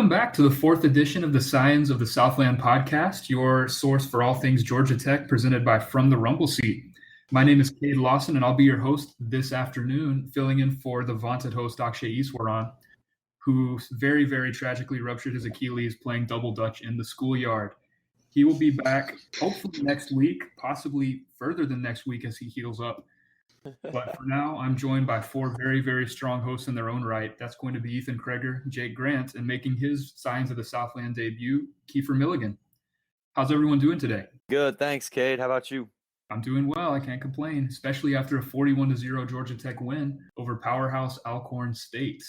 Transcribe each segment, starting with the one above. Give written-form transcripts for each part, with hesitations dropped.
Welcome back to the fourth edition of the Scions of the Southland podcast, your source for all things Georgia Tech, presented by From the Rumble Seat. My name is Cade Lawson, and I'll be your host this afternoon, filling in for the vaunted host Akshay Iswaran, who very, very tragically ruptured his Achilles playing double dutch in the schoolyard. He will be back hopefully next week, possibly further than next week as he heals up. But for now, I'm joined by four very, very strong hosts in their own right. That's going to be Ethan Kreger, Jake Grant, and making his Scions of the Southland debut, Kieffer Milligan. How's everyone doing today? Good, thanks, Cade. How about you? I'm doing well. I can't complain, especially after a 41-0 Georgia Tech win over powerhouse Alcorn State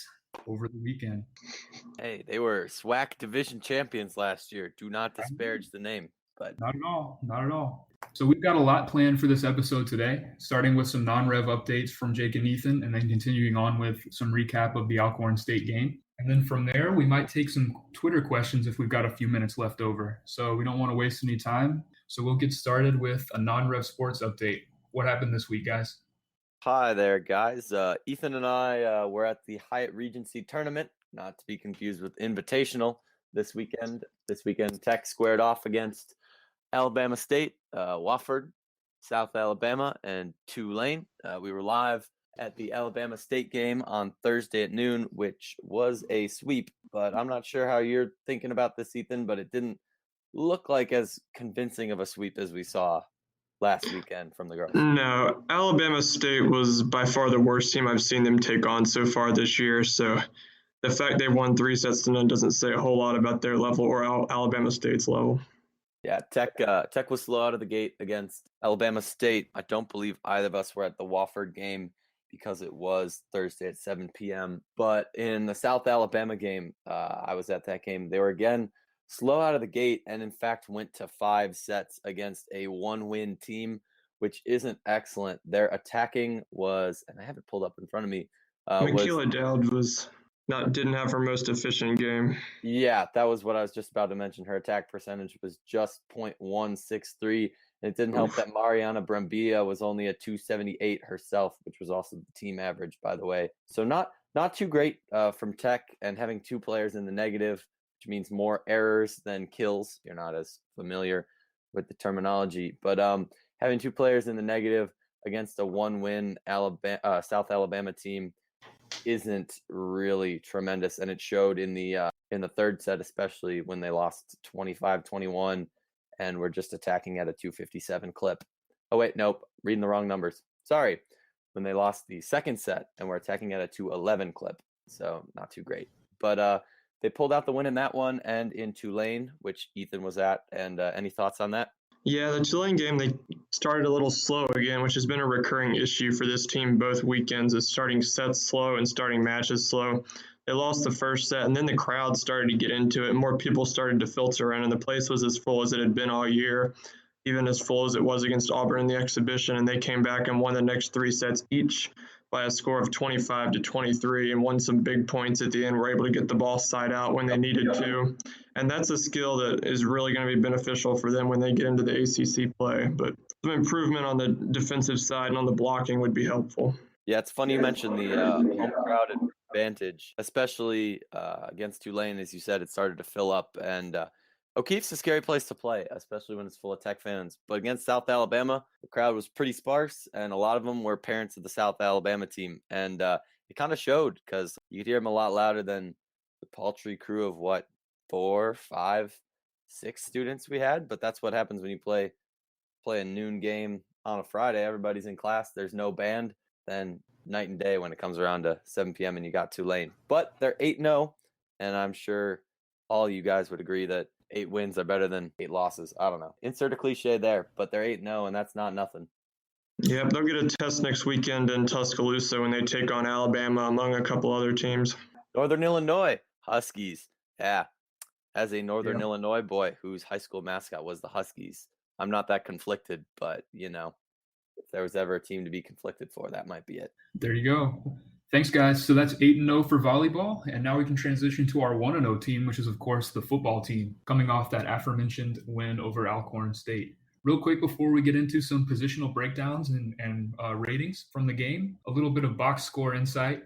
over the weekend. Hey, they were SWAC division champions last year. Do not disparage the name. But Not at all. Not at all. So we've got a lot planned for this episode today, starting with some non-rev updates from Jake and Ethan, and then continuing on with some recap of the Alcorn State game. And then from there, we might take some Twitter questions if we've got a few minutes left over. So we don't want to waste any time. So we'll get started with a non-rev sports update. What happened this week, guys? Hi there, guys. Ethan and I were at the Hyatt Regency Tournament, not to be confused with Invitational, this weekend. This weekend, Tech squared off against Alabama State, Wofford, South Alabama, and Tulane. We were live at the Alabama State game on Thursday at noon, which was a sweep. But I'm not sure how you're thinking about this, Ethan, but it didn't look like as convincing of a sweep as we saw last weekend from the girls. No, Alabama State was by far the worst team I've seen them take on so far this year. So the fact they won 3-0 doesn't say a whole lot about their level or Alabama State's level. Yeah, Tech was slow out of the gate against Alabama State. I don't believe either of us were at the Wofford game because it was Thursday at 7 p.m. But in the South Alabama game, I was at that game. They were again slow out of the gate and, in fact, went to 5 sets against a one-win team, which isn't excellent. Their attacking was, and I have it pulled up in front of me. Makila Dowd didn't have her most efficient game. Yeah, that was what I was just about to mention. Her attack percentage was just .163. And it didn't help that Mariana Brambilla was only a 278 herself, which was also the team average, by the way. So not too great from Tech, and having 2 players in the negative, which means more errors than kills. You're not as familiar with the terminology, but having 2 players in the negative against a one-win South Alabama team isn't really tremendous, and it showed in the third set, especially when they lost 25-21 and were just attacking at a 257 clip. Oh wait, nope, reading the wrong numbers. Sorry. When they lost the second set and were attacking at a 211 clip. So not too great. But they pulled out the win in that one and in Tulane, which Ethan was at. And any thoughts on that? Yeah, the Tulane game, they started a little slow again, which has been a recurring issue for this team both weekends, is starting sets slow and starting matches slow. They lost the first set, and then the crowd started to get into it. More people started to filter in, and the place was as full as it had been all year, even as full as it was against Auburn in the exhibition. And they came back and won the next 3 sets each by a score of 25-23 and won some big points at the end. Were able to get the ball side out when they needed to. And that's a skill that is really going to be beneficial for them when they get into the ACC play. But some improvement on the defensive side and on the blocking would be helpful. Yeah, it's funny you mentioned the home crowd advantage, especially against Tulane. As you said, it started to fill up. And O'Keefe's a scary place to play, especially when it's full of Tech fans. But against South Alabama, the crowd was pretty sparse, and a lot of them were parents of the South Alabama team. And it kind of showed, because you could hear them a lot louder than the paltry crew of 4, 5, 6 students we had. But that's what happens when you play a noon game on a Friday. Everybody's in class. There's no band. Then night and day when it comes around to 7 p.m. and you got Tulane. But they're 8-0, and I'm sure all you guys would agree that 8 wins are better than 8 losses. I don't know. Insert a cliche there, but they're 8-0, and that's not nothing. Yeah, they'll get a test next weekend in Tuscaloosa when they take on Alabama, among a couple other teams. Northern Illinois, Huskies. Yeah, as a Northern Illinois boy whose high school mascot was the Huskies, I'm not that conflicted, but, if there was ever a team to be conflicted for, that might be it. There you go. Thanks, guys. So that's 8-0 for volleyball, and now we can transition to our 1-0 team, which is, of course, the football team, coming off that aforementioned win over Alcorn State. Real quick before we get into some positional breakdowns and ratings from the game, a little bit of box score insight.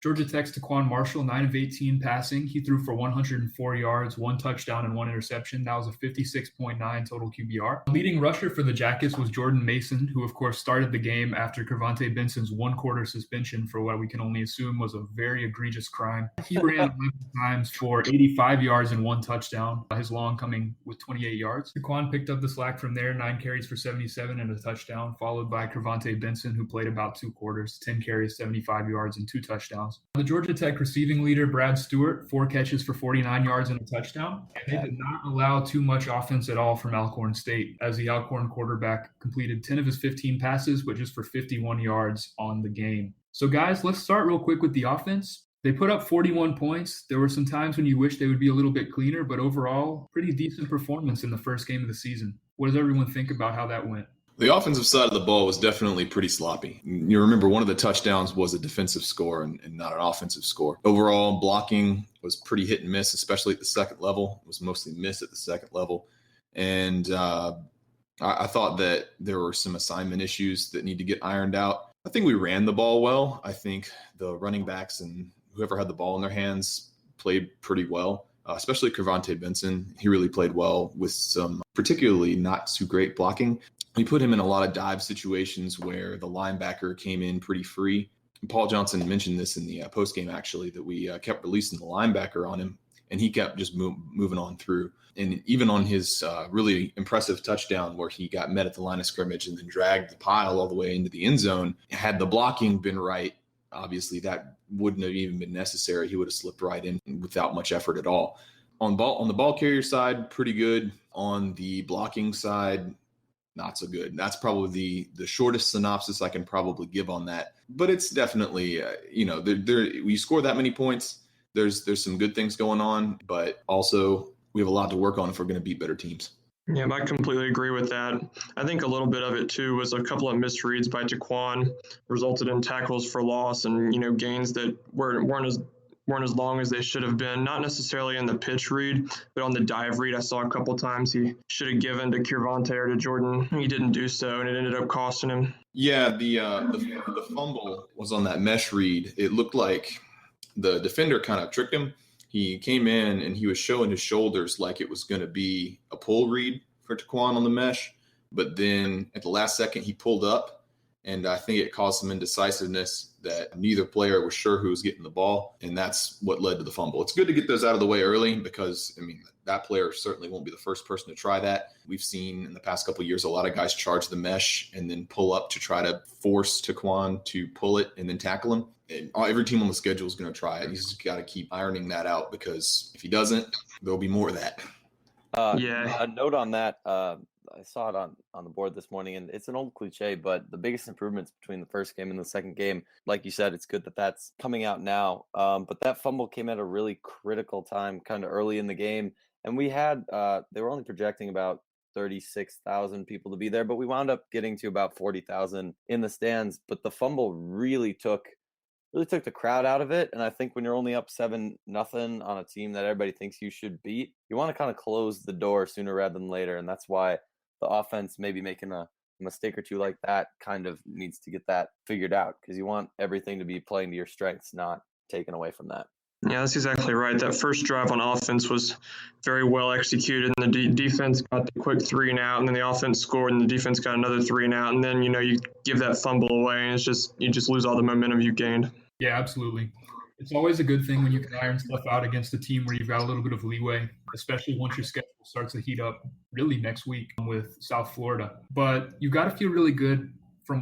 Georgia Tech's Taquan Marshall, 9 of 18 passing. He threw for 104 yards, 1 touchdown, and 1 interception. That was a 56.9 total QBR. The leading rusher for the Jackets was Jordan Mason, who, of course, started the game after Kervonte Benson's 1-quarter suspension for what we can only assume was a very egregious crime. He ran 11 times for 85 yards and 1 touchdown, his long coming with 28 yards. Taquan picked up the slack from there, 9 carries for 77 and a touchdown, followed by Kervonte Benson, who played about 2 quarters, 10 carries, 75 yards, and 2 touchdowns. The Georgia Tech receiving leader, Brad Stewart, 4 catches for 49 yards and a touchdown. And they did not allow too much offense at all from Alcorn State, as the Alcorn quarterback completed 10 of his 15 passes, but just for 51 yards on the game. So, guys, let's start real quick with the offense. They put up 41 points. There were some times when you wish they would be a little bit cleaner, but overall, pretty decent performance in the first game of the season. What does everyone think about how that went? The offensive side of the ball was definitely pretty sloppy. You remember one of the touchdowns was a defensive score and not an offensive score. Overall, blocking was pretty hit and miss, especially at the second level. It was mostly miss at the second level. And I thought that there were some assignment issues that need to get ironed out. I think we ran the ball well. I think the running backs and whoever had the ball in their hands played pretty well, especially Kervonte Benson. He really played well with some particularly not too great blocking. We put him in a lot of dive situations where the linebacker came in pretty free. And Paul Johnson mentioned this in the postgame, actually, that we kept releasing the linebacker on him, and he kept just moving on through. And even on his really impressive touchdown where he got met at the line of scrimmage and then dragged the pile all the way into the end zone, had the blocking been right, obviously that wouldn't have even been necessary. He would have slipped right in without much effort at all. On the ball carrier side, pretty good. On the blocking side, not so good. That's probably the shortest synopsis I can probably give on that. But it's definitely, we score that many points, there's some good things going on, but also we have a lot to work on if we're going to beat better teams. Yeah, I completely agree with that. I think a little bit of it, too, was a couple of misreads by Taquan resulted in tackles for loss and, gains that weren't as long as they should have been. Not necessarily in the pitch read, but on the dive read, I saw a couple times he should have given to Kervonte or to Jordan. He didn't do so, and it ended up costing him. Yeah, the fumble was on that mesh read. It looked like the defender kind of tricked him. He came in and he was showing his shoulders like it was going to be a pull read for Taquan on the mesh. But then at the last second, he pulled up, and I think it caused some indecisiveness that neither player was sure who was getting the ball, and that's what led to the fumble. It's good to get those out of the way early because, that player certainly won't be the first person to try that. We've seen in the past couple of years a lot of guys charge the mesh and then pull up to try to force Taquan to pull it and then tackle him. And every team on the schedule is going to try it. He's just got to keep ironing that out because if he doesn't, there'll be more of that. A note on that. I saw it on the board this morning, and it's an old cliche, but the biggest improvements between the first game and the second game, like you said, it's good that that's coming out now. But that fumble came at a really critical time, kind of early in the game. And we had, they were only projecting about 36,000 people to be there, but we wound up getting to about 40,000 in the stands. But the fumble really took the crowd out of it. And I think when you're only up 7-0 on a team that everybody thinks you should beat, you want to kind of close the door sooner rather than later. And that's why the offense maybe making a mistake or two like that kind of needs to get that figured out, because you want everything to be playing to your strengths, not taken away from that. Yeah, that's exactly right. That first drive on offense was very well executed, and the defense got the quick 3 and out, and then the offense scored, and the defense got another 3 and out, and then you give that fumble away, and you just lose all the momentum you gained. Yeah, absolutely. It's always a good thing when you can iron stuff out against a team where you've got a little bit of leeway, especially once your schedule starts to heat up really next week with South Florida. But you got to feel really good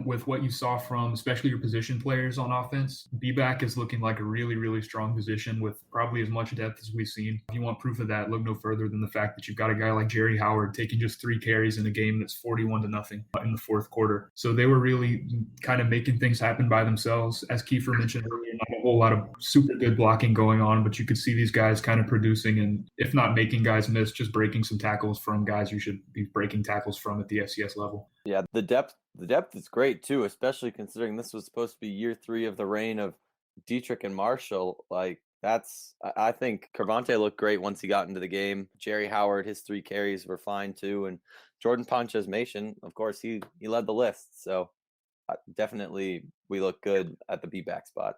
with what you saw from especially your position players on offense. B-back is looking like a really, really strong position with probably as much depth as we've seen. If you want proof of that, look no further than the fact that you've got a guy like Jerry Howard taking just 3 carries in a game that's 41-0 in the fourth quarter. So they were really kind of making things happen by themselves. As Kieffer mentioned earlier, not a whole lot of super good blocking going on, but you could see these guys kind of producing and, if not making guys miss, just breaking some tackles from guys you should be breaking tackles from at the FCS level. Yeah, the depth is great too, especially considering this was supposed to be year 3 of the reign of Dietrich and Marshall. I think Kervonte looked great once he got into the game. Jerry Howard, his 3 carries were fine too. And Jordan Ponch's Mason, of course, he led the list. So definitely we look good at the B-back spot.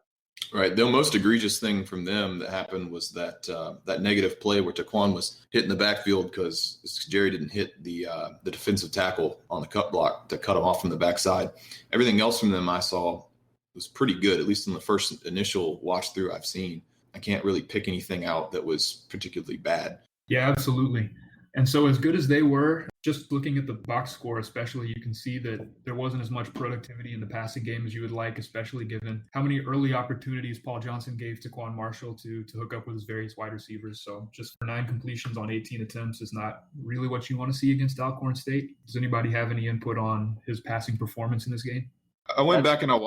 Right. The most egregious thing from them that happened was that that negative play where Taquan was hit in the backfield because Jerry didn't hit the defensive tackle on the cut block to cut him off from the backside. Everything else from them I saw was pretty good, at least in the first initial watch through I've seen. I can't really pick anything out that was particularly bad. Yeah, absolutely. And so as good as they were, just looking at the box score especially, you can see that there wasn't as much productivity in the passing game as you would like, especially given how many early opportunities Paul Johnson gave to Quan Marshall to hook up with his various wide receivers. So just 9 completions on 18 attempts is not really what you want to see against Alcorn State. Does anybody have any input on his passing performance in this game? I went back and I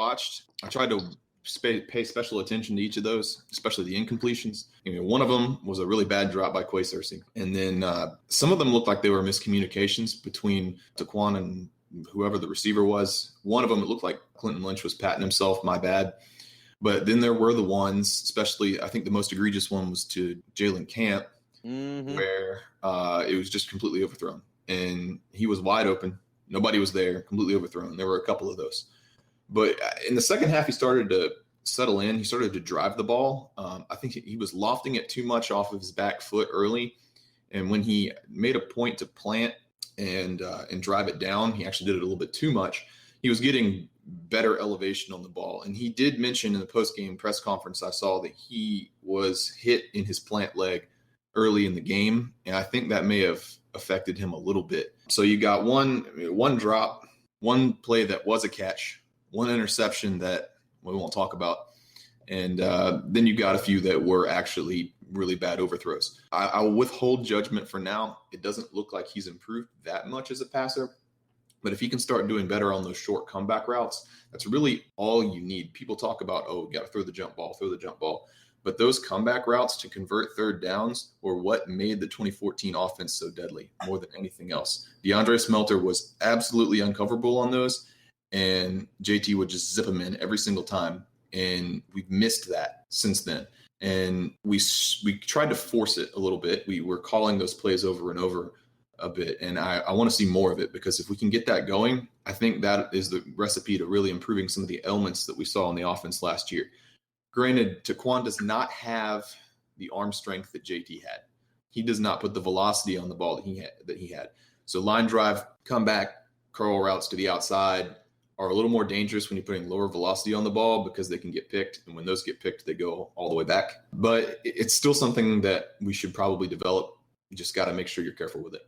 tried to pay special attention to each of those, especially the incompletions. One of them was a really bad drop by Quay Searcy. And then some of them looked like they were miscommunications between Taquan and whoever the receiver was. One of them, it looked like Clinton Lynch was patting himself, my bad. But then there were the ones, especially I think the most egregious one was to Jalen Camp, where it was just completely overthrown. And he was wide open. Nobody was there, completely overthrown. There were a couple of those. But in the second half, he started to settle in. He started to drive the ball. I think he was lofting it too much off of his back foot early. And when he made a point to plant and drive it down, he actually did it a little bit too much. He was getting better elevation on the ball. And he did mention in the post-game press conference I saw that he was hit in his plant leg early in the game. And I think that may have affected him a little bit. So you got one drop, one play that was a catch, one interception that we won't talk about. And then you got a few that were actually really bad overthrows. I will withhold judgment for now. It doesn't look like he's improved that much as a passer. But if he can start doing better on those short comeback routes, that's really all you need. People talk about, got to throw the jump ball. But those comeback routes to convert third downs were what made the 2014 offense so deadly more than anything else. DeAndre Smelter was absolutely uncoverable on those. And JT would just zip him in every single time. And we've missed that since then. And we tried to force it a little bit. We were calling those plays over and over a bit. And I want to see more of it, because if we can get that going, I think that is the recipe to really improving some of the elements that we saw in the offense last year. Granted, Taquan does not have the arm strength that JT had. He does not put the velocity on the ball that he had. So line drive, comeback, curl routes to the outside are a little more dangerous when you're putting lower velocity on the ball, because they can get picked. And when those get picked, they go all the way back. But it's still something that we should probably develop. You just got to make sure you're careful with it.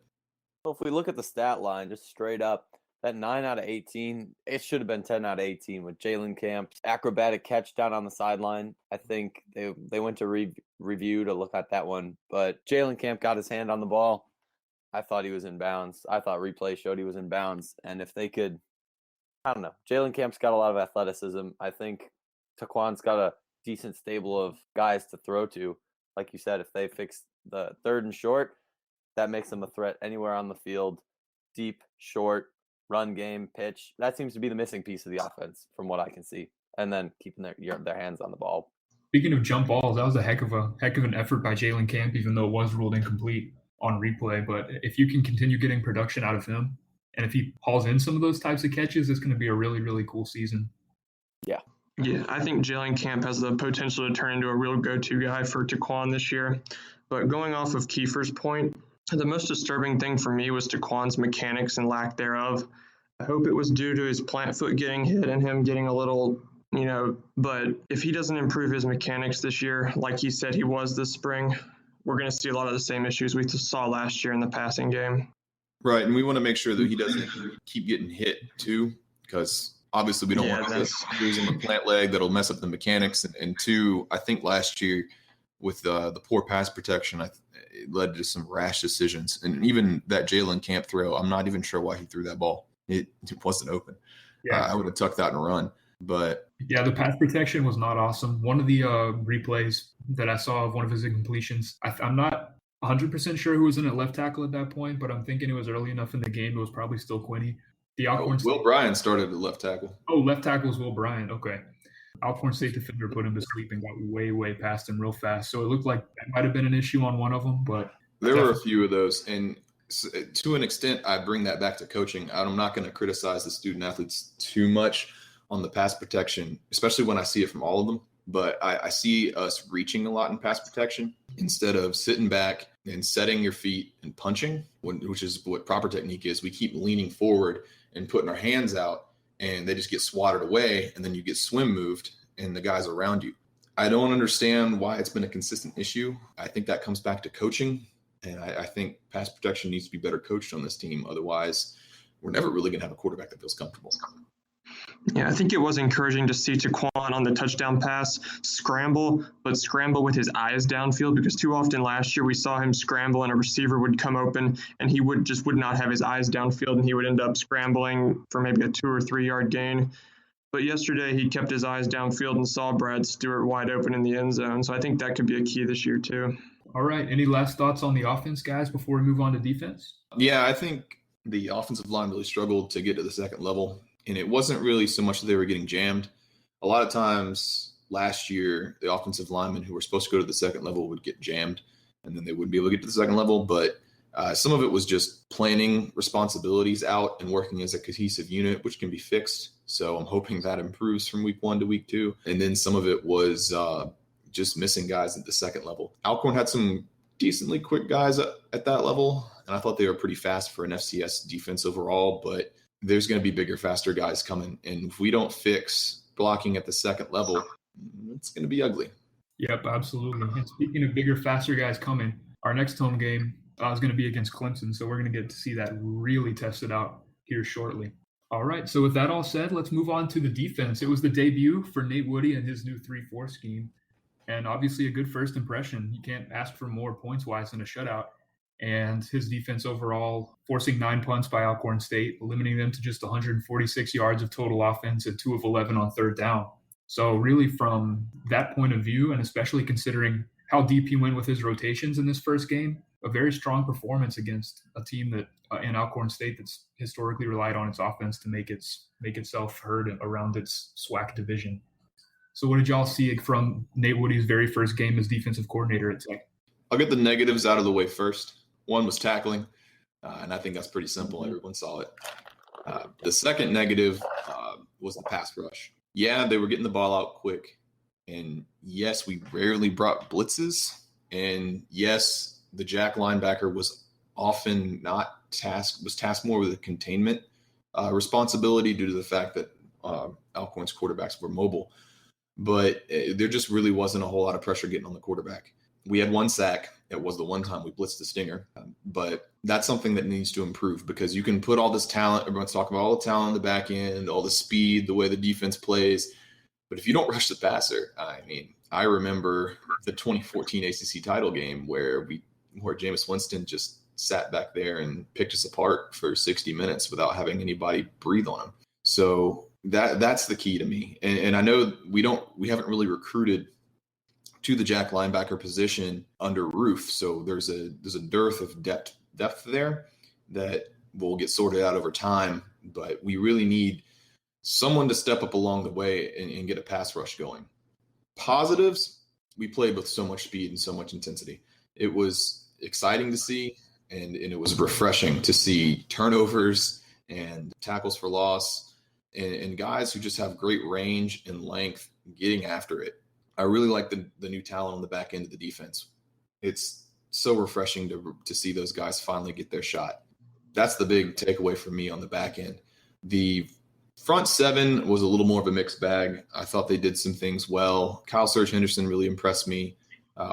Well, if we look at the stat line, just straight up, that 9 out of 18, it should have been 10 out of 18 with Jalen Camp's acrobatic catch down on the sideline. I think they went to review to look at that one. But Jalen Camp got his hand on the ball. I thought he was in bounds. I thought replay showed he was in bounds. And if they could, I don't know. Jalen Camp's got a lot of athleticism. I think Taquan's got a decent stable of guys to throw to. Like you said, if they fix the third and short, that makes them a threat anywhere on the field. Deep, short, run game, pitch. That seems to be the missing piece of the offense from what I can see. And then keeping their hands on the ball. Speaking of jump balls, that was a heck of an effort by Jalen Camp, even though it was ruled incomplete on replay. But if you can continue getting production out of him, and if he hauls in some of those types of catches, it's going to be a really, really cool season. Yeah, I think Jalen Camp has the potential to turn into a real go-to guy for Taquan this year. But going off of Kieffer's point, the most disturbing thing for me was Taquan's mechanics and lack thereof. I hope it was due to his plant foot getting hit and him getting a little, but if he doesn't improve his mechanics this year, like he said he was this spring, we're going to see a lot of the same issues we saw last year in the passing game. Right, and we want to make sure that he doesn't keep getting hit too, because obviously we don't want to lose him a plant leg that'll mess up the mechanics. And two, I think last year with the poor pass protection, it led to some rash decisions. And even that Jalen Camp throw, I'm not even sure why he threw that ball. It wasn't open. Yeah, I would have tucked that and run. But yeah, the pass protection was not awesome. One of the replays that I saw of one of his incompletions, I'm not 100% sure who was in at left tackle at that point, but I'm thinking it was early enough in the game. It was probably still Quinney. The Alcorn Will Bryan started at left tackle. Oh, left tackle was Will Bryan. Okay. Alcorn State defender put him to sleep and got way, way past him real fast. So it looked like that might have been an issue on one of them, but there were a few of those. And to an extent, I bring that back to coaching. I'm not going to criticize the student athletes too much on the pass protection, especially when I see it from all of them. but I see us reaching a lot in pass protection instead of sitting back and setting your feet and punching, which is what proper technique is. We keep leaning forward and putting our hands out, and they just get swatted away, and then you get swim moved, and the guys around you. I don't understand why it's been a consistent issue. I think that comes back to coaching, and I think pass protection needs to be better coached on this team. Otherwise, we're never really going to have a quarterback that feels comfortable. Yeah, I think it was encouraging to see Taquan on the touchdown pass scramble with his eyes downfield, because too often last year we saw him scramble and a receiver would come open and he would not have his eyes downfield, and he would end up scrambling for maybe a 2 or 3 yard gain. But yesterday he kept his eyes downfield and saw Brad Stewart wide open in the end zone. So I think that could be a key this year too. All right. Any last thoughts on the offense, guys, before we move on to defense? Yeah, I think the offensive line really struggled to get to the second level. And it wasn't really so much that they were getting jammed. A lot of times last year, the offensive linemen who were supposed to go to the second level would get jammed, and then they wouldn't be able to get to the second level. But some of it was just planning responsibilities out and working as a cohesive unit, which can be fixed. So I'm hoping that improves from week 1 to week 2. And then some of it was just missing guys at the second level. Alcorn had some decently quick guys at that level, and I thought they were pretty fast for an FCS defense overall, but there's going to be bigger, faster guys coming. And if we don't fix blocking at the second level, it's going to be ugly. Yep, absolutely. And speaking of bigger, faster guys coming, our next home game is going to be against Clemson. So we're going to get to see that really tested out here shortly. All right. So with that all said, let's move on to the defense. It was the debut for Nate Woody and his new 3-4 scheme. And obviously a good first impression. You can't ask for more points-wise than a shutout. And his defense overall, forcing 9 punts by Alcorn State, limiting them to just 146 yards of total offense and 2 of 11 on third down. So really from that point of view, and especially considering how deep he went with his rotations in this first game, a very strong performance against a team that in Alcorn State that's historically relied on its offense to make itself heard around its SWAC division. So what did y'all see from Nate Woody's very first game as defensive coordinator at Tech? I'll get the negatives out of the way first. One was tackling, and I think that's pretty simple. Everyone saw it. The second negative was the pass rush. Yeah, they were getting the ball out quick. And yes, we rarely brought blitzes. And yes, the jack linebacker was often not tasked more with a containment responsibility due to the fact that Alcorn's quarterbacks were mobile. But there just really wasn't a whole lot of pressure getting on the quarterback. We had 1 sack. It was the one time we blitzed the stinger. But that's something that needs to improve, because you can put all this talent. Everyone's talking about all the talent on the back end, all the speed, the way the defense plays. But if you don't rush the passer, I mean, I remember the 2014 ACC title game where Jameis Winston just sat back there and picked us apart for 60 minutes without having anybody breathe on him. So that's the key to me. And I know we haven't really recruited to the jack linebacker position under Roof. So there's a dearth of depth there that will get sorted out over time. But we really need someone to step up along the way and get a pass rush going. Positives, we played with so much speed and so much intensity. It was exciting to see, and it was refreshing to see turnovers and tackles for loss and guys who just have great range and length getting after it. I really like the new talent on the back end of the defense. It's so refreshing to see those guys finally get their shot. That's the big takeaway for me on the back end. The front 7 was a little more of a mixed bag. I thought they did some things well. Kyle Serge Henderson really impressed me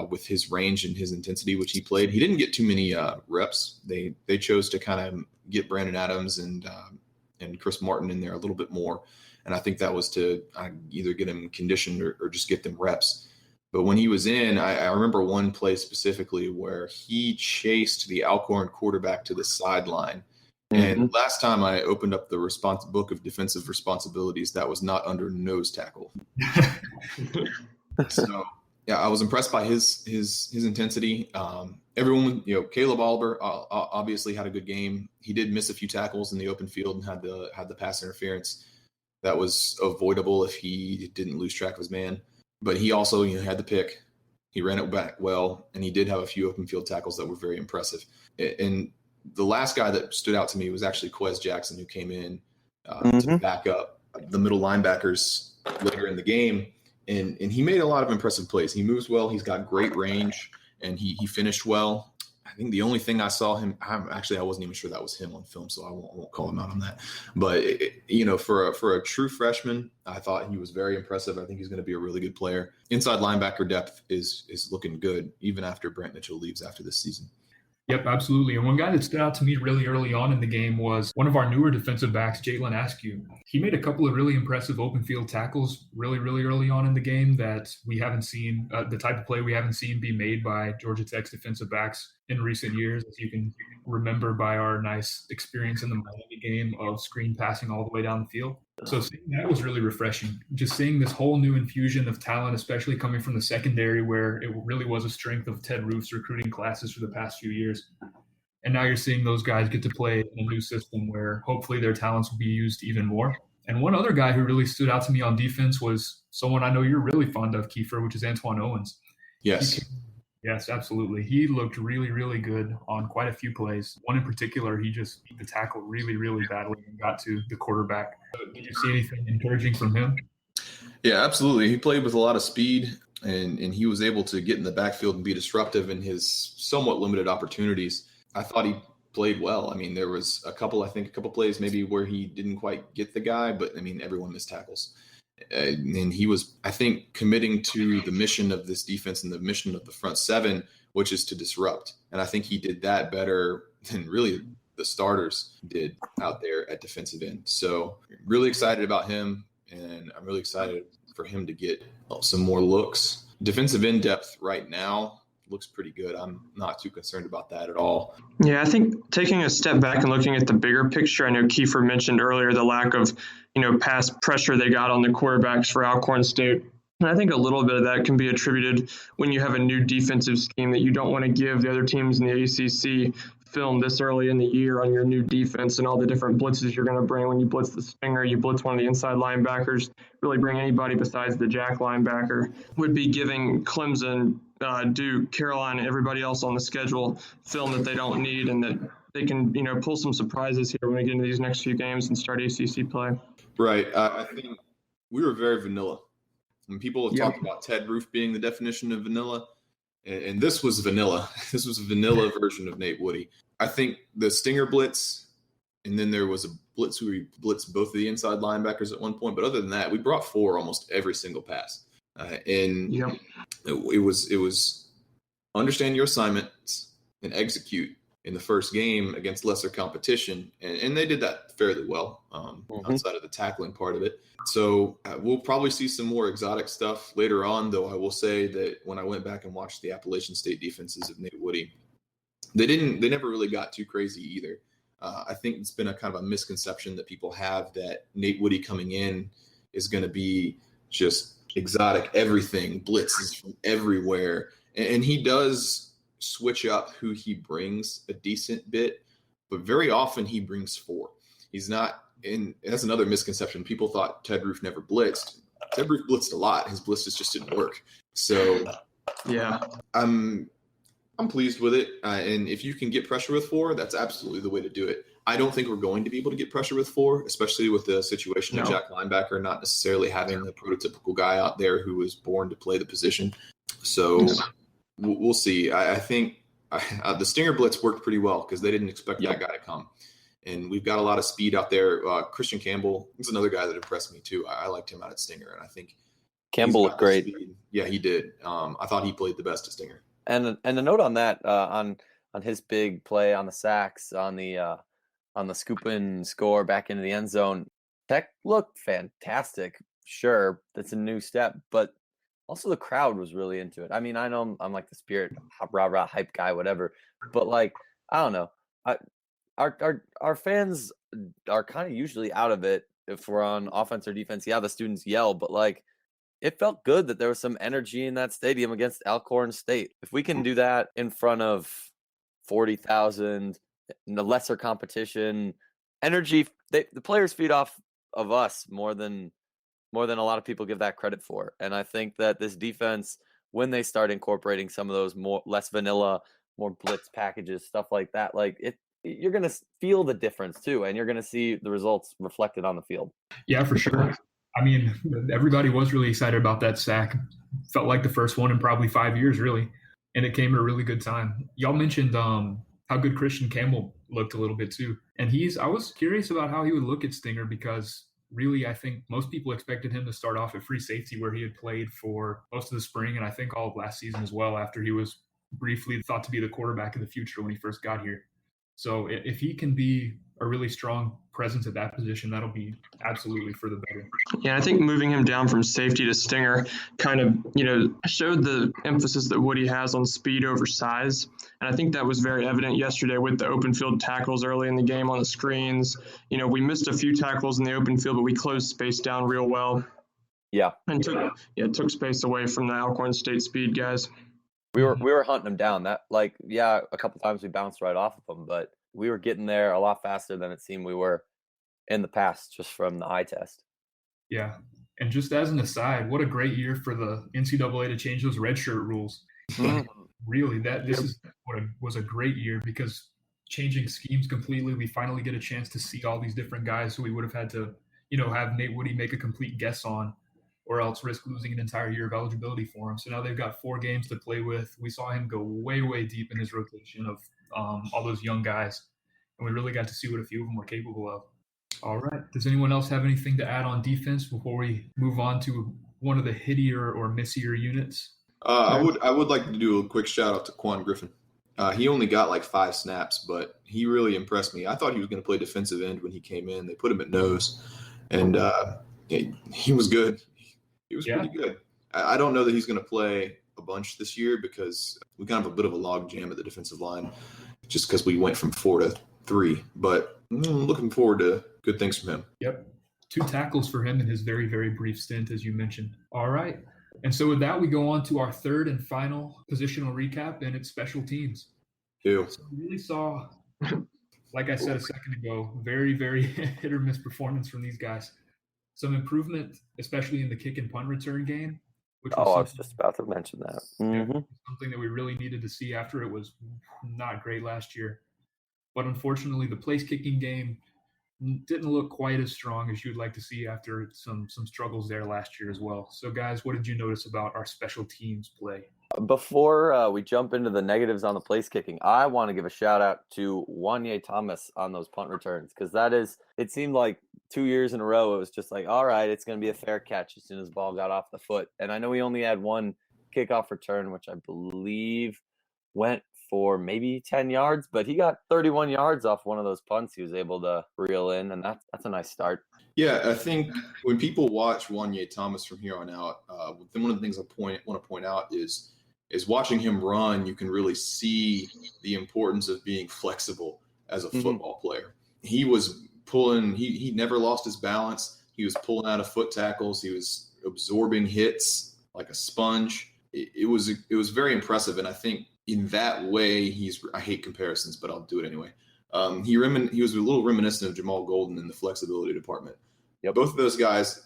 with his range and his intensity, which he played. He didn't get too many reps. They chose to kind of get Brandon Adams and Chris Martin in there a little bit more. And I think that was to either get him conditioned or just get them reps. But when he was in, I remember one play specifically where he chased the Alcorn quarterback to the sideline. Mm-hmm. And last time I opened up the book of defensive responsibilities, that was not under nose tackle. So, yeah, I was impressed by his intensity. Everyone, Caleb Oliver obviously had a good game. He did miss a few tackles in the open field and had the pass interference. That was avoidable if he didn't lose track of his man. But he also had the pick. He ran it back well, and he did have a few open field tackles that were very impressive. And the last guy that stood out to me was actually Quez Jackson, who came in to back up the middle linebackers later in the game. And he made a lot of impressive plays. He moves well. He's got great range, and he finished well. I think the only thing I saw him, I wasn't even sure that was him on film, so I won't call him out on that. But for a true freshman, I thought he was very impressive. I think he's going to be a really good player. Inside linebacker depth is looking good, even after Brent Mitchell leaves after this season. Yep, absolutely. And one guy that stood out to me really early on in the game was one of our newer defensive backs, Jalen Askew. He made a couple of really impressive open field tackles really early on in the game that we haven't seen, the type of play we haven't seen be made by Georgia Tech's defensive backs in recent years, as you can remember by our nice experience in the Miami game of screen passing all the way down the field. So seeing that was really refreshing. Just seeing this whole new infusion of talent, especially coming from the secondary, where it really was a strength of Ted Roof's recruiting classes for the past few years. And now you're seeing those guys get to play in a new system where hopefully their talents will be used even more. And one other guy who really stood out to me on defense was someone I know you're really fond of, Kieffer, which is Antoine Owens. Yes. Yes, absolutely. He looked really good on quite a few plays. One in particular, he just beat the tackle really badly and got to the quarterback. Did you see anything encouraging from him? Yeah, absolutely. He played with a lot of speed, and he was able to get in the backfield and be disruptive in his somewhat limited opportunities. I thought he played well. I mean, there was a couple plays maybe where he didn't quite get the guy, but I mean, everyone missed tackles. And he was, I think, committing to the mission of this defense and the mission of the front seven, which is to disrupt. And I think he did that better than really the starters did out there at defensive end. So really excited about him, and I'm really excited for him to get some more looks. Defensive end depth right now looks pretty good. I'm not too concerned about that at all. Yeah, I think taking a step back and looking at the bigger picture, I know Kieffer mentioned earlier the lack of, pass pressure they got on the quarterbacks for Alcorn State. And I think a little bit of that can be attributed when you have a new defensive scheme that you don't want to give the other teams in the ACC film this early in the year on your new defense and all the different blitzes you're going to bring. When you blitz the stinger, you blitz one of the inside linebackers, really bring anybody besides the jack linebacker, would be giving Clemson, Duke, Carolina, everybody else on the schedule film that they don't need, and that they can, pull some surprises here when we get into these next few games and start ACC play. Right. I think we were very vanilla. And people have talked about Ted Roof being the definition of vanilla, and this was vanilla. This was a vanilla version of Nate Woody. I think the stinger blitz, and then there was a blitz where we blitzed both of the inside linebackers at one point. But other than that, we brought 4 almost every single pass. It was understand your assignments and execute in the first game against lesser competition. And they did that fairly well outside of the tackling part of it. So we'll probably see some more exotic stuff later on, though I will say that when I went back and watched the Appalachian State defenses of Nate Woody, they never really got too crazy either. I think it's been a kind of a misconception that people have that Nate Woody coming in is going to be just exotic everything, blitzes from everywhere. And he does switch up who he brings a decent bit, but very often he brings 4. He's not in. That's another misconception. People thought Ted Roof never blitzed. Ted Roof blitzed a lot. His blitzes just didn't work. So yeah, I'm pleased with it. And if you can get pressure with 4, that's absolutely the way to do it. I don't think we're going to be able to get pressure with 4, especially with the situation of Jack linebacker, not necessarily having the prototypical guy out there who was born to play the position. So we'll see. I think the stinger blitz worked pretty well because they didn't expect that guy to come. And we've got a lot of speed out there. Christian Campbell is another guy that impressed me too. I liked him out at stinger, and I think Campbell looked great. Speed. Yeah, he did. I thought he played the best at stinger. And a note on that, on his big play on the sacks, on the scoop and score back into the end zone. Tech looked fantastic. Sure, that's a new step, but also the crowd was really into it. I mean, I know I'm like the spirit, rah, hype guy, whatever, but like, I don't know. Our fans are kind of usually out of it if we're on offense or defense. Yeah, the students yell, but like, it felt good that there was some energy in that stadium against Alcorn State. If we can do that in front of 40,000, the lesser competition, energy, the players feed off of us more than a lot of people give that credit for. And I think that this defense, when they start incorporating some of those less vanilla, more blitz packages, stuff like that, like you're going to feel the difference too, and you're going to see the results reflected on the field. Yeah, for sure. I mean, everybody was really excited about that sack. Felt like the first one in probably 5 years, really. And it came at a really good time. Y'all mentioned how good Christian Campbell looked a little bit too. And I was curious about how he would look at Stinger because really I think most people expected him to start off at free safety where he had played for most of the spring and I think all of last season as well after he was briefly thought to be the quarterback of the future when he first got here. So if he can be a really strong presence at that position, that'll be absolutely for the better. Yeah, I think moving him down from safety to stinger kind of, showed the emphasis that Woody has on speed over size. And I think that was very evident yesterday with the open field tackles early in the game on the screens. We missed a few tackles in the open field, but we closed space down real well. Yeah. And took space away from the Alcorn State speed guys. We were hunting him down. That a couple times we bounced right off of him, but we were getting there a lot faster than it seemed we were in the past, just from the eye test. Yeah, and just as an aside, what a great year for the NCAA to change those redshirt rules. Really, was a great year because changing schemes completely, we finally get a chance to see all these different guys who we would have had to, have Nate Woody make a complete guess on, or else risk losing an entire year of eligibility for him. So now they've got 4 games to play with. We saw him go way, way deep in his rotation of all those young guys, and we really got to see what a few of them were capable of. All right. Does anyone else have anything to add on defense before we move on to one of the hittier or missier units? I would like to do a quick shout out to Quan Griffin. He only got like 5 snaps, but he really impressed me. I thought he was going to play defensive end when he came in. They put him at nose, and he was good. He was pretty good. I don't know that he's going to play a bunch this year because we kind of have a bit of a log jam at the defensive line just because we went from 4 to 3. But I'm looking forward to good things from him. Yep. 2 tackles for him in his very, very brief stint, as you mentioned. All right. And so with that, we go on to our third and final positional recap, and it's special teams. Ew. So we really saw, like I said a second ago, very, very hit or miss performance from these guys. Some improvement, especially in the kick and punt return game. I was just about to mention that. Mm-hmm. Something that we really needed to see after it was not great last year. But unfortunately, the place kicking game didn't look quite as strong as you'd like to see after some struggles there last year as well. So, guys, what did you notice about our special teams play? Before we jump into the negatives on the place kicking, I want to give a shout out to Wanye Thomas on those punt returns because it seemed like 2 years in a row it was just like, all right, it's going to be a fair catch as soon as the ball got off the foot. And I know he only had 1 kickoff return, which I believe went for maybe 10 yards, but he got 31 yards off one of those punts he was able to reel in, and that's a nice start. Yeah, I think when people watch Wanye Thomas from here on out, one of the things I want to point out is watching him run, you can really see the importance of being flexible as a football player. He was pulling, he never lost his balance. He was pulling out of foot tackles. He was absorbing hits like a sponge. It was very impressive. And I think in that way, I hate comparisons, but I'll do it anyway. He was a little reminiscent of Jamal Golden in the flexibility department. Yep. Both of those guys,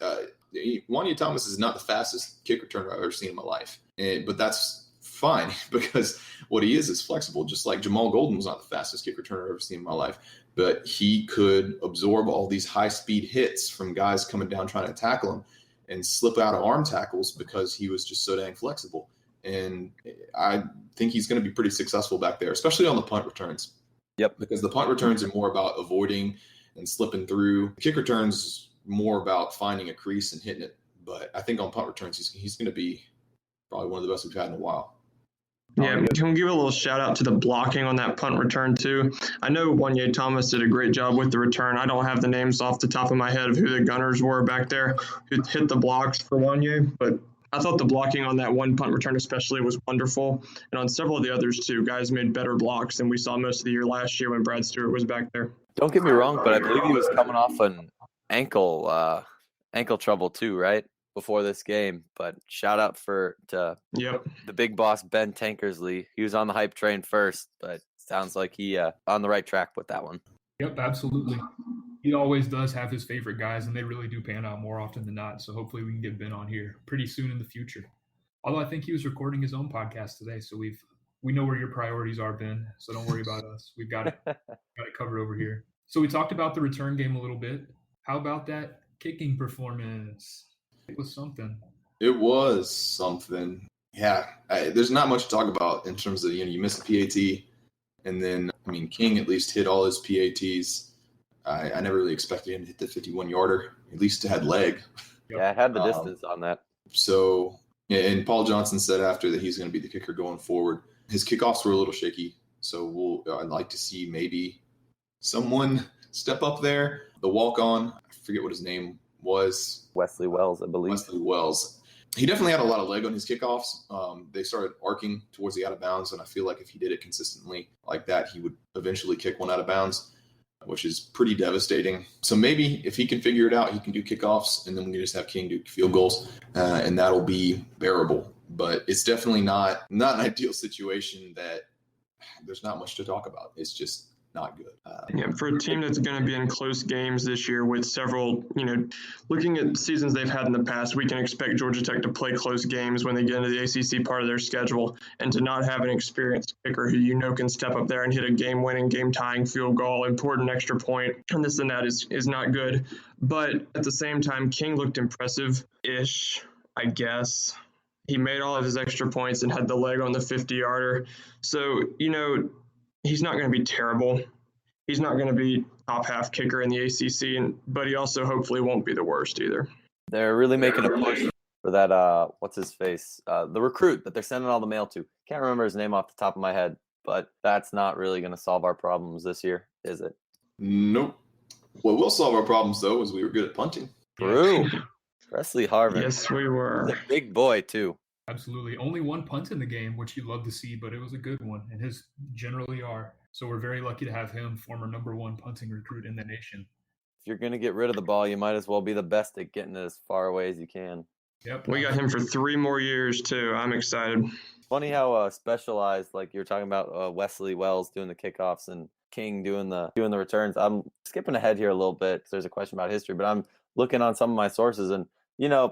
Wanye Thomas is not the fastest kick returner I've ever seen in my life. But that's fine because what he is flexible, just like Jamal Golden was not the fastest kick returner I've ever seen in my life. But he could absorb all these high-speed hits from guys coming down trying to tackle him and slip out of arm tackles because he was just so dang flexible. And I think he's going to be pretty successful back there, especially on the punt returns. Yep. Because the punt returns are more about avoiding and slipping through. Kick returns more about finding a crease and hitting it. But I think on punt returns, he's going to be probably one of the best we've had in a while. Yeah, can we give a little shout out to the blocking on that punt return too? I know Wanye Thomas did a great job with the return. I don't have the names off the top of my head of who the gunners were back there who hit the blocks for Wanye, but I thought the blocking on that one punt return especially was wonderful. And on several of the others too, guys made better blocks than we saw most of the year last year when Brad Stewart was back there. Don't get me wrong, but I believe he was coming off an ankle trouble too, right? Before this game, but shout out to the big boss Ben Tankersley. He was on the hype train first, but sounds like he on the right track with that one. Yep, absolutely. He always does have his favorite guys, and they really do pan out more often than not. So hopefully we can get Ben on here pretty soon in the future. Although I think he was recording his own podcast today, so we know where your priorities are, Ben. So don't worry about us. We've got it covered over here. So we talked about the return game a little bit. How about that kicking performance. It was something. It was something. Yeah, there's not much to talk about in terms of, you miss a PAT, and then, King at least hit all his PATs. I never really expected him to hit the 51-yarder. At least it had leg. Yeah, I had the distance on that. So, and Paul Johnson said after that he's going to be the kicker going forward. His kickoffs were a little shaky, so I'd like to see maybe someone step up there. The walk-on, I forget what his name was. Wesley Wells, I believe. Wesley Wells. He definitely had a lot of leg on his kickoffs. They started arcing towards the out of bounds, and I feel like if he did it consistently like that, he would eventually kick one out of bounds, which is pretty devastating. So maybe if he can figure it out, he can do kickoffs, and then we can just have King do field goals, and that'll be bearable. But it's definitely not an ideal situation that there's not much to talk about. It's just not good. For a team that's going to be in close games this year with several, looking at seasons they've had in the past, we can expect Georgia Tech to play close games when they get into the ACC part of their schedule, and to not have an experienced kicker who can step up there and hit a game-winning, game-tying field goal, important extra point, and this and that is not good. But at the same time, King looked impressive-ish, I guess. He made all of his extra points and had the leg on the 50-yarder. So, he's not going to be terrible. He's not going to be top half kicker in the ACC, but he also hopefully won't be the worst either. They're really making a push for that, what's his face? The recruit that they're sending all the mail to. Can't remember his name off the top of my head, but that's not really going to solve our problems this year, is it? Nope. What will solve our problems, though, is we were good at punting. True. Presley Harvin. Yes, we were. He's a big boy, too. Absolutely. Only one punt in the game, which you'd love to see, but it was a good one, and his generally are. So we're very lucky to have him, former number one punting recruit in the nation. If you're going to get rid of the ball, you might as well be the best at getting it as far away as you can. Yep. We got him for 3 more years, too. I'm excited. Funny how specialized, like you're talking about Wesley Wells doing the kickoffs and King doing the returns. I'm skipping ahead here a little bit because there's a question about history, but I'm looking on some of my sources, and,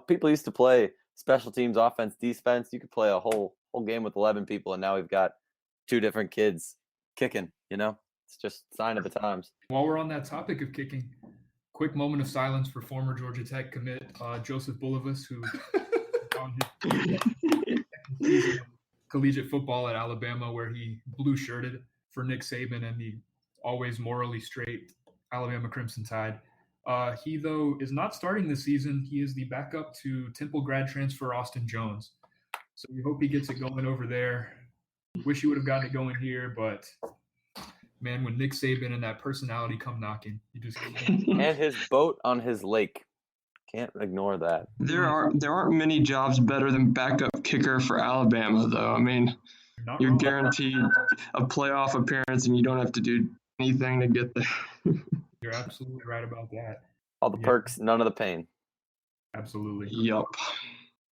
people used to play special teams, offense, defense. You could play a whole game with 11 people, and now we've got 2 different kids kicking. It's just a sign of the times. While we're on that topic of kicking, quick moment of silence for former Georgia Tech commit Joseph Bulovas, who on his collegiate football at Alabama, where he blue-shirted for Nick Saban and the always morally straight Alabama Crimson Tide. He, though, is not starting this season. He is the backup to Temple grad transfer Austin Jones. So we hope he gets it going over there. Wish he would have gotten it going here, but, man, when Nick Saban and that personality come knocking, you just can't. And his boat on his lake. Can't ignore that. There aren't many jobs better than backup kicker for Alabama, though. You're guaranteed a playoff appearance, and you don't have to do anything to get there. You're absolutely right about that. All the perks, none of the pain. Absolutely. Yup.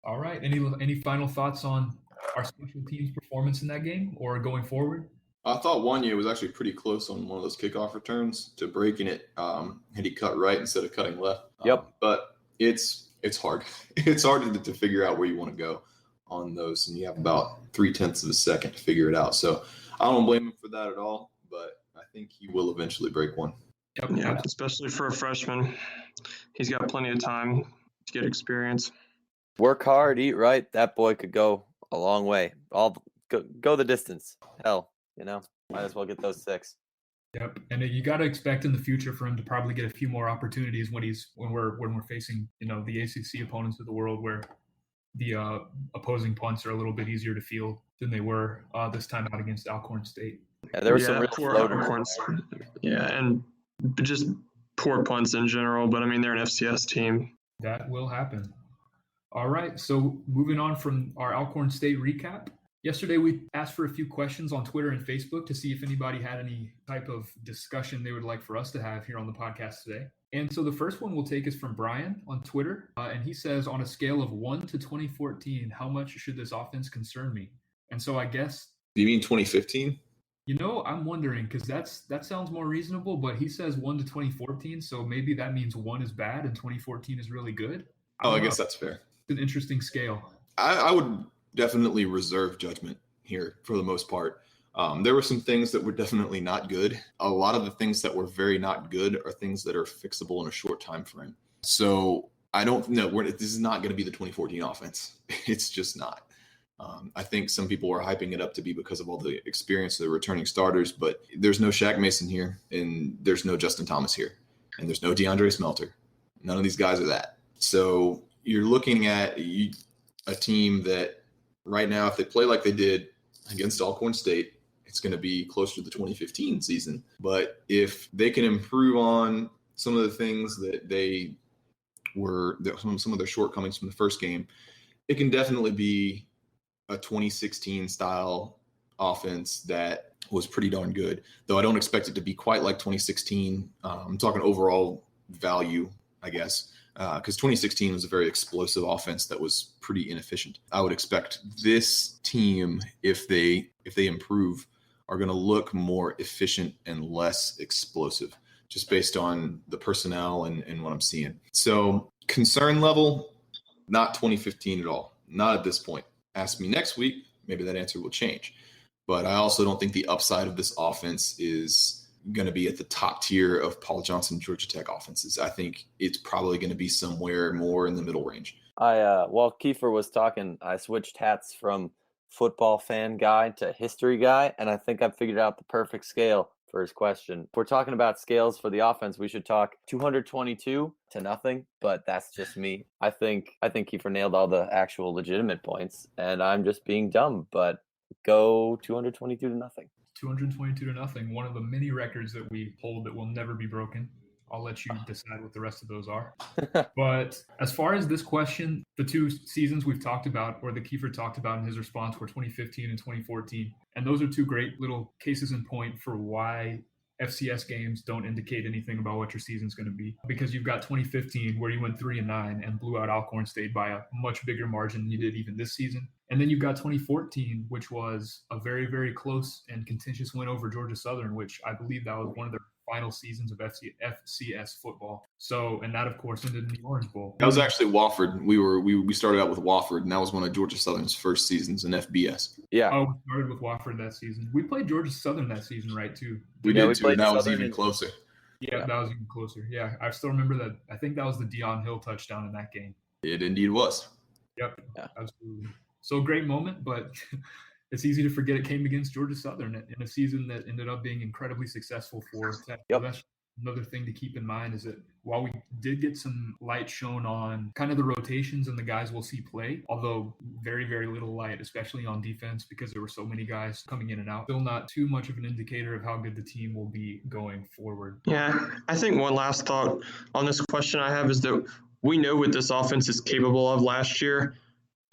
All right. Any final thoughts on our special teams performance in that game or going forward? I thought Wanya was actually pretty close on one of those kickoff returns to breaking it. Had he cut right instead of cutting left. Yep. But it's hard. It's hard to figure out where you want to go on those, and you have about 0.3 of a second to figure it out. So I don't blame him for that at all, but I think he will eventually break one. Yep. Yeah, especially for a freshman. He's got plenty of time to get experience. Work hard, eat right. That boy could go a long way. Go the distance. Hell, might as well get those 6. Yep. And you got to expect in the future for him to probably get a few more opportunities when we're facing, the ACC opponents of the world, where the opposing punts are a little bit easier to field than they were this time out against Alcorn State. Yeah, there were some real floaters. Yeah, and just poor punts in general, but they're an FCS team. That will happen. All right, so moving on from our Alcorn State recap. Yesterday, we asked for a few questions on Twitter and Facebook to see if anybody had any type of discussion they would like for us to have here on the podcast today. And so the first one we'll take is from Brian on Twitter. And he says, on a scale of 1 to 2014, how much should this offense concern me? And so I guess... Do you mean 2015? I'm wondering, because that sounds more reasonable, but he says 1 to 2014, so maybe that means 1 is bad and 2014 is really good. I guess that's fair. It's an interesting scale. I would definitely reserve judgment here for the most part. There were some things that were definitely not good. A lot of the things that were very not good are things that are fixable in a short time frame. So I don't know. This is not going to be the 2014 offense. It's just not. I think some people are hyping it up to be because of all the experience of the returning starters, but there's no Shaq Mason here, and there's no Justin Thomas here, and there's no DeAndre Smelter. None of these guys are that. So you're looking at a team that right now, if they play like they did against Alcorn State, it's going to be closer to the 2015 season. But if they can improve on some of the things that some of their shortcomings from the first game, it can definitely be a 2016 style offense that was pretty darn good, though I don't expect it to be quite like 2016. I'm talking overall value, I guess, because 2016 was a very explosive offense that was pretty inefficient. I would expect this team, if they improve, are going to look more efficient and less explosive, just based on the personnel and what I'm seeing. So concern level, not 2015 at all, not at this point. Ask me next week, maybe that answer will change. But I also don't think the upside of this offense is going to be at the top tier of Paul Johnson, Georgia Tech offenses. I think it's probably going to be somewhere more in the middle range. While Kieffer was talking, I switched hats from football fan guy to history guy, and I think I've figured out the perfect scale for his question. If we're talking about scales for the offense, we should talk 222 to nothing, but that's just me. I think Kieffer nailed all the actual legitimate points, and I'm just being dumb, but go 222 to nothing. 222 to nothing, one of the many records that we hold that will never be broken. I'll let you decide what the rest of those are. But as far as this question, the two seasons we've talked about, or the Kieffer talked about in his response, were 2015 and 2014. And those are two great little cases in point for why FCS games don't indicate anything about what your season's going to be. Because you've got 2015 where you went 3-9 and blew out Alcorn State by a much bigger margin than you did even this season. And then you've got 2014, which was a very, very close and contentious win over Georgia Southern, which I believe that was one of their final seasons of FCS football. So, and that of course ended in the Orange Bowl. That was actually Wofford. We started out with Wofford, and that was one of Georgia Southern's first seasons in FBS. Yeah. Oh, we started with Wofford that season. We played Georgia Southern that season, right? Too. We did too. And that was even closer. Yeah, that was even closer. Yeah, I still remember that. I think that was the Dion Hill touchdown in that game. It indeed was. Yep. Yeah. Absolutely. So great moment, but it's easy to forget it came against Georgia Southern in a season that ended up being incredibly successful for Tech. Yep. So that's another thing to keep in mind, is that while we did get some light shown on kind of the rotations and the guys we'll see play, although very, very little light, especially on defense because there were so many guys coming in and out, still not too much of an indicator of how good the team will be going forward. Yeah, I think one last thought on this question I have is that we know what this offense is capable of last year.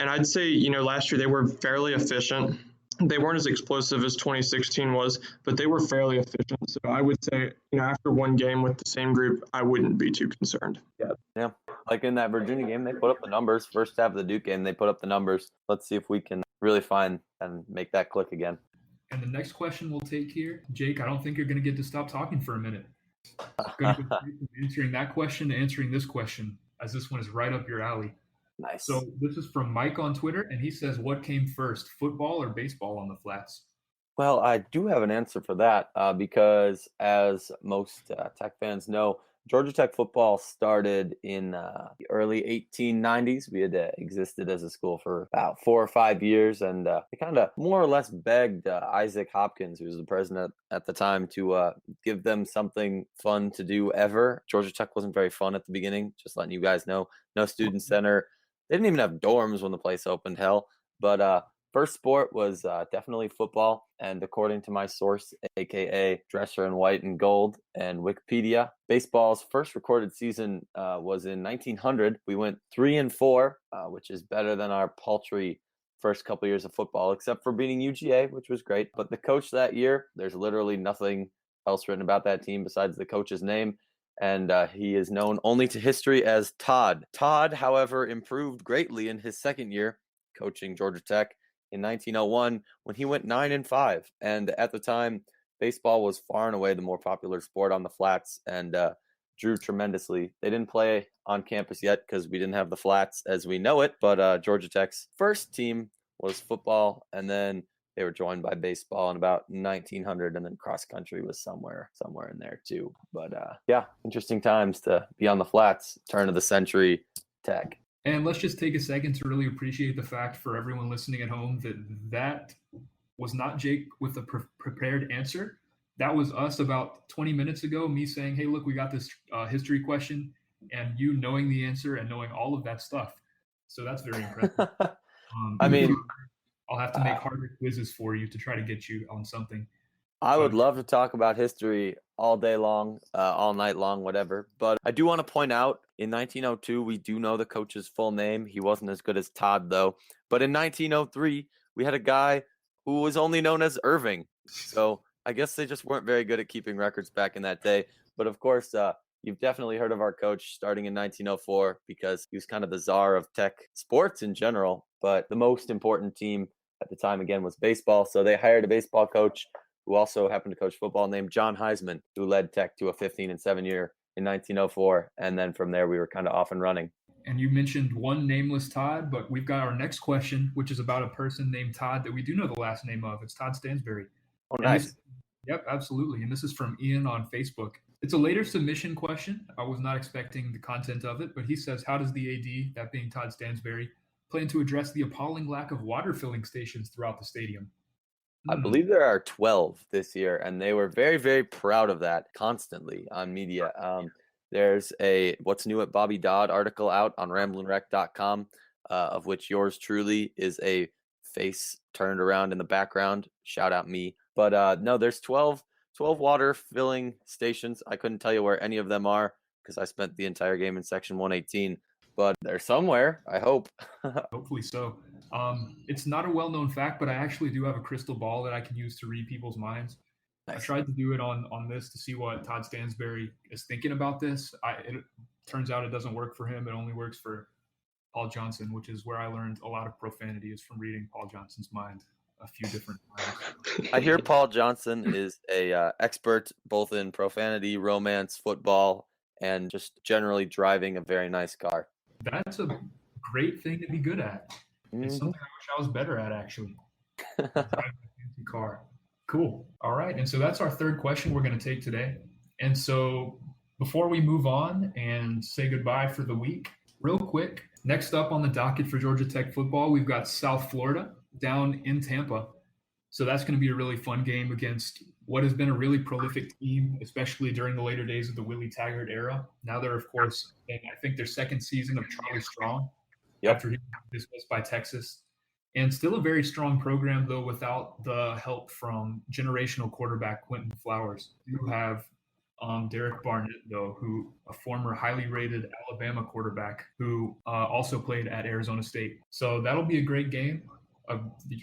And I'd say, last year they were fairly efficient. They weren't as explosive as 2016 was, but they were fairly efficient. So I would say, after one game with the same group, I wouldn't be too concerned. Yeah. Like in that Virginia game, they put up the numbers. First half of the Duke game, they put up the numbers. Let's see if we can really find and make that click again. And the next question we'll take here, Jake, I don't think you're going to get to stop talking for a minute. Going to go from answering that question to answering this question, as this one is right up your alley. Nice. So this is from Mike on Twitter, and he says, what came first, football or baseball on the flats? Well, I do have an answer for that because as most Tech fans know, Georgia Tech football started in the early 1890s. We had existed as a school for about 4 or 5 years, and they kind of more or less begged Isaac Hopkins, who was the president at the time, to give them something fun to do ever. Georgia Tech wasn't very fun at the beginning, just letting you guys know. No student center. They didn't even have dorms when the place opened, hell. But first sport was definitely football. And according to my source, a.k.a. Dresser in White and Gold and Wikipedia, baseball's first recorded season was in 1900. We went 3-4, which is better than our paltry first couple years of football, except for beating UGA, which was great. But the coach that year, there's literally nothing else written about that team besides the coach's name. And he is known only to history as Todd. Todd, however, improved greatly in his second year coaching Georgia Tech in 1901 when he went 9-5. And at the time, baseball was far and away the more popular sport on the flats and drew tremendously. They didn't play on campus yet because we didn't have the flats as we know it. But Georgia Tech's first team was football. And then they were joined by baseball in about 1900, and then cross country was somewhere in there too. But yeah, interesting times to be on the flats, turn of the century Tech. And let's just take a second to really appreciate the fact for everyone listening at home that was not Jake with a prepared answer. That was us about 20 minutes ago, me saying, hey, look, we got this history question, and you knowing the answer and knowing all of that stuff. So that's very impressive. I mean, I'll have to make harder quizzes for you to try to get you on something. I would love to talk about history all day long, all night long, whatever. But I do want to point out, in 1902, we do know the coach's full name. He wasn't as good as Todd, though. But in 1903, we had a guy who was only known as Irving. So I guess they just weren't very good at keeping records back in that day. But of course, you've definitely heard of our coach starting in 1904 because he was kind of the czar of Tech sports in general. But the most important team at the time, again, was baseball. So they hired a baseball coach who also happened to coach football named John Heisman, who led Tech to a 15-7 year in 1904. And then from there, we were kind of off and running. And you mentioned one nameless Todd, but we've got our next question, which is about a person named Todd that we do know the last name of. It's Todd Stansberry. Oh, nice. Yep, absolutely. And this is from Ian on Facebook. It's a later submission question. I was not expecting the content of it, but he says, how does the AD, that being Todd Stansberry, plan to address the appalling lack of water filling stations throughout the stadium? I believe there are 12 this year, and they were very, very proud of that constantly on media. There's a What's New at Bobby Dodd article out on ramblinrec.com, of which yours truly is a face turned around in the background. Shout out me. But no, there's 12 water filling stations. I couldn't tell you where any of them are because I spent the entire game in section 118. But they're somewhere, I hope. Hopefully so. It's not a well-known fact, but I actually do have a crystal ball that I can use to read people's minds. Nice. I tried to do it on this to see what Todd Stansberry is thinking about this. It turns out it doesn't work for him. It only works for Paul Johnson, which is where I learned a lot of profanity, is from reading Paul Johnson's mind a few different times. I hear Paul Johnson is a expert both in profanity, romance, football, and just generally driving a very nice car. That's a great thing to be good at. It's something I wish I was better at, actually. Driving a fancy car. Cool. All right. And so that's our third question we're going to take today. And so before we move on and say goodbye for the week, real quick, next up on the docket for Georgia Tech football, we've got South Florida down in Tampa. So that's going to be a really fun game against what has been a really prolific team, especially during the later days of the Willie Taggart era. Now they're, of course, in, I think, their second season of Charlie Strong after he was dismissed by Texas. And still a very strong program, though, without the help from generational quarterback Quentin Flowers. You have Derek Barnett, though, who a former highly rated Alabama quarterback who also played at Arizona State. So that'll be a great game.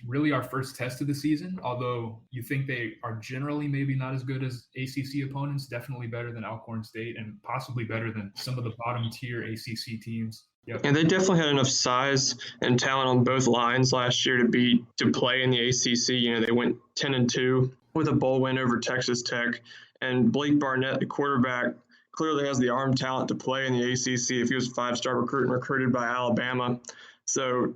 Really our first test of the season, although you think they are generally maybe not as good as ACC opponents, definitely better than Alcorn State and possibly better than some of the bottom tier ACC teams. Yep. And they definitely had enough size and talent on both lines last year to play in the ACC. You know, they went 10-2 with a bowl win over Texas Tech. And Blake Barnett, the quarterback, clearly has the arm talent to play in the ACC if he was a five-star recruit and recruited by Alabama. So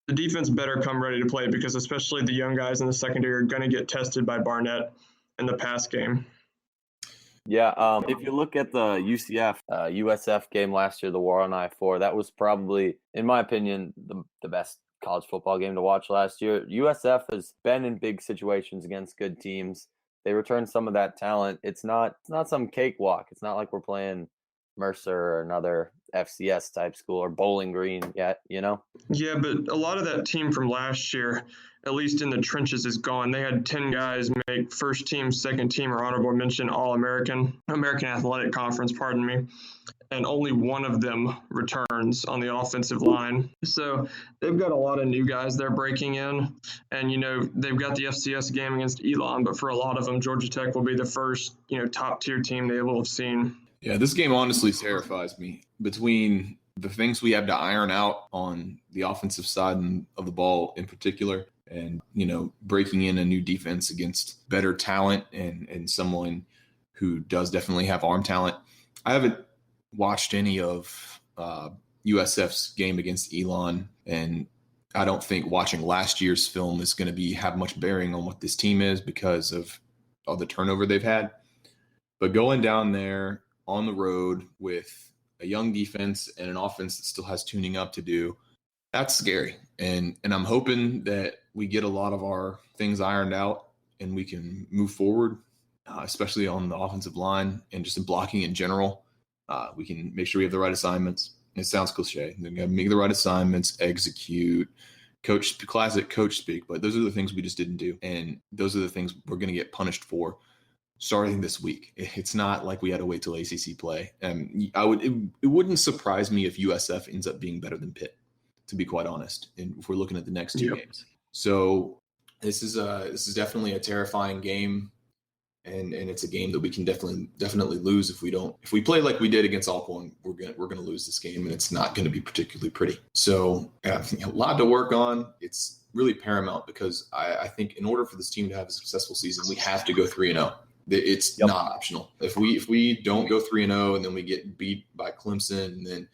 the defense better come ready to play because especially the young guys in the secondary are going to get tested by Barnett in the pass game. Yeah, if you look at the USF game last year, the War on I-4, that was probably, in my opinion, the best college football game to watch last year. USF has been in big situations against good teams. They returned some of that talent. It's not some cakewalk. It's not like we're playing Mercer or another FCS type school or Bowling Green yet, you know? Yeah, but a lot of that team from last year, at least in the trenches, is gone. They had 10 guys make first team, second team, or honorable mention All-American, American Athletic Conference, pardon me. And only one of them returns on the offensive line. So they've got a lot of new guys they're breaking in. And, you know, they've got the FCS game against Elon, but for a lot of them, Georgia Tech will be the first, top tier team they will have seen. Yeah, this game honestly terrifies me. Between the things we have to iron out on the offensive side of the ball in particular, and, breaking in a new defense against better talent and someone who does definitely have arm talent. I haven't watched any of USF's game against Elon, and I don't think watching last year's film is going to have much bearing on what this team is because of all the turnover they've had. But going down there on the road with a young defense and an offense that still has tuning up to do, that's scary. And I'm hoping that we get a lot of our things ironed out and we can move forward, especially on the offensive line and just in blocking in general. We can make sure we have the right assignments. It sounds cliche. We got to make the right assignments, execute, classic coach speak. But those are the things we just didn't do. And those are the things we're going to get punished for starting this week. It's not like we had to wait till ACC play. It wouldn't surprise me if USF ends up being better than Pitt, to be quite honest. And if we're looking at the next two games. So this is definitely a terrifying game. And it's a game that we can definitely lose if we play like we did against Alcorn. We're gonna lose this game, and it's not gonna be particularly pretty. So a lot to work on. It's really paramount because I think in order for this team to have a successful season, we have to go 3-0. It's not optional. If we don't go 3-0 and then we get beat by Clemson, then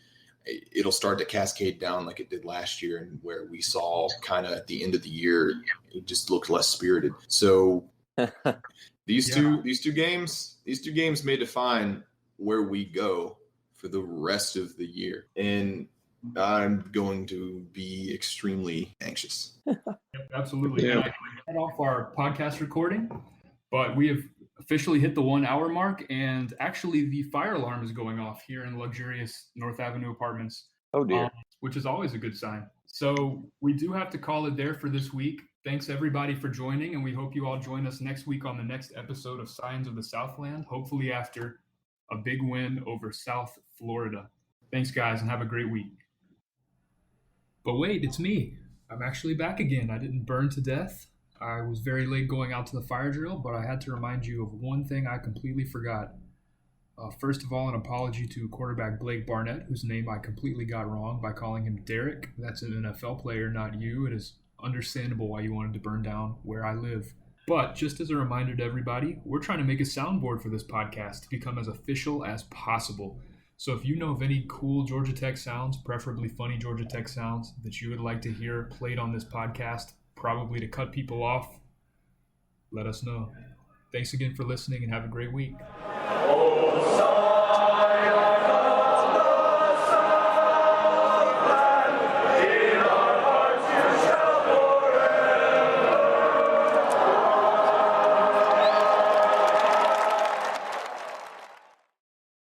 it'll start to cascade down like it did last year, and where we saw kind of at the end of the year it just looked less spirited. So. These two games may define where we go for the rest of the year, and I'm going to be extremely anxious. Absolutely. Yeah. And I cut off our podcast recording, but we have officially hit the 1 hour mark, and actually the fire alarm is going off here in luxurious North Avenue Apartments. Oh dear. Which is always a good sign. So we do have to call it there for this week. Thanks everybody for joining, and we hope you all join us next week on the next episode of Signs of the Southland, hopefully after a big win over South Florida. Thanks guys, and have a great week. But wait, it's me. I'm actually back again. I didn't burn to death. I was very late going out to the fire drill, but I had to remind you of one thing I completely forgot. First of all, an apology to quarterback Blake Barnett, whose name I completely got wrong by calling him Derek. That's an NFL player, not you. It is understandable why you wanted to burn down where I live. But just as a reminder to everybody, we're trying to make a soundboard for this podcast to become as official as possible. So if you know of any cool Georgia Tech sounds, preferably funny Georgia Tech sounds, that you would like to hear played on this podcast, probably to cut people off, let us know. Thanks again for listening and have a great week.